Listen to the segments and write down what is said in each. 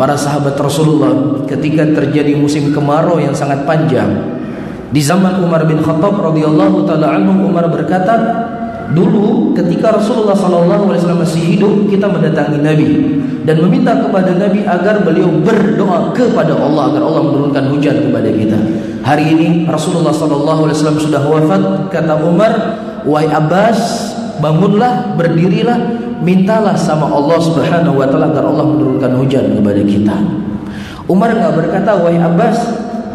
para sahabat Rasulullah ketika terjadi musim kemarau yang sangat panjang. Di zaman Umar bin Khattab radhiyallahu taala anhu, Umar berkata, dulu ketika Rasulullah SAW masih hidup, kita mendatangi Nabi dan meminta kepada Nabi agar beliau berdoa kepada Allah agar Allah menurunkan hujan kepada kita. Hari ini Rasulullah SAW sudah wafat. Kata Umar, wahai Abbas, bangunlah, berdirilah, mintalah sama Allah Subhanahu wa taala agar Allah menurunkan hujan kepada kita. Umar enggak berkata, wahai Abbas,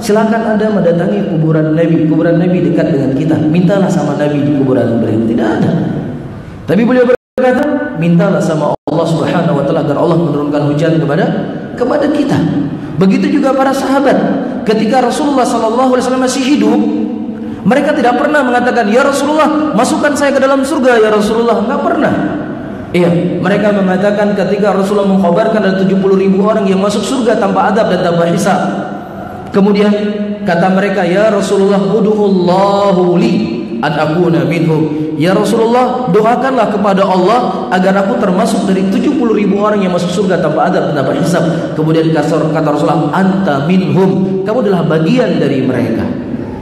silakan Anda mendatangi kuburan Nabi. Kuburan Nabi dekat dengan kita, mintalah sama Nabi di kuburan beliau. Tidak ada. Tapi beliau berkata, mintalah sama Allah Subhanahu wa taala agar Allah menurunkan hujan kepada kita. Begitu juga para sahabat. Ketika Rasulullah SAW masih hidup, mereka tidak pernah mengatakan, ya Rasulullah, masukkan saya ke dalam surga ya Rasulullah. Enggak pernah. Iya, mereka mengatakan ketika Rasulullah mengkhabarkan ada 70.000 orang yang masuk surga tanpa adab dan tanpa hisab. Kemudian kata mereka, ya Rasulullah, ud'ullahu li an akuna minhum. Ya Rasulullah, doakanlah kepada Allah agar aku termasuk dari 70.000 orang yang masuk surga tanpa adab dan tanpa hisab. Kemudian kata Rasulullah, anta minhum, kamu adalah bagian dari mereka.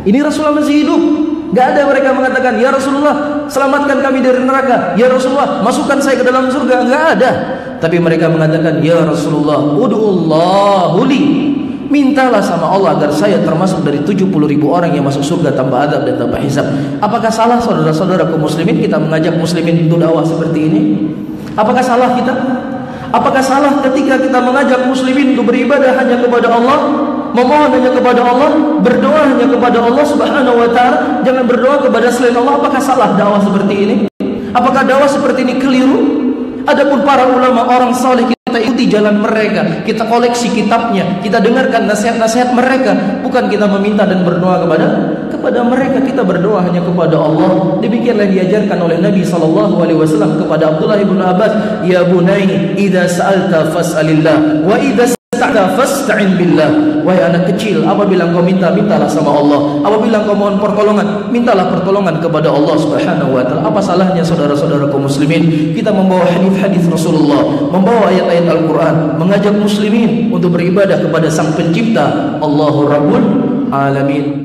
Ini Rasulullah masih hidup. Gak ada mereka mengatakan, ya Rasulullah, selamatkan kami dari neraka. Ya Rasulullah, masukkan saya ke dalam surga. Gak ada. Tapi mereka mengatakan, ya Rasulullah, ud'ullahu li, mintalah sama Allah agar saya termasuk dari 70.000 orang yang masuk surga tanpa adab dan tanpa hisab. Apakah salah saudara-saudara kaum muslimin kita mengajak muslimin untuk dakwah seperti ini? Apakah salah kita? Apakah salah ketika kita mengajak muslimin untuk beribadah hanya kepada Allah, memohon hanya kepada Allah, berdoa hanya kepada Allah Subhanahu wa taala, jangan berdoa kepada selain Allah? Apakah salah dakwah seperti ini? Apakah dakwah seperti ini keliru? Adapun para ulama orang saleh, kita ikuti jalan mereka, kita koleksi kitabnya, kita dengarkan nasihat-nasihat mereka, bukan kita meminta dan berdoa kepada mereka. Kita berdoa hanya kepada Allah. Demikianlah diajarkan oleh Nabi SAW kepada Abdullah ibn Abbas, ya bunai, idza sa'alta fas'alillah wa idza sta'ta fasta'in billah. Wahai anak kecil, apabila engkau minta, mintalah sama Allah. Apabila engkau mohon pertolongan, mintalah pertolongan kepada Allah Subhanahu wa taala. Apa salahnya saudara-saudara kaum muslimin kita membawa hadis-hadis Rasulullah, membawa ayat-ayat Al-Qur'an, mengajak muslimin untuk beribadah kepada Sang Pencipta, Allahu Rabbul Alamin.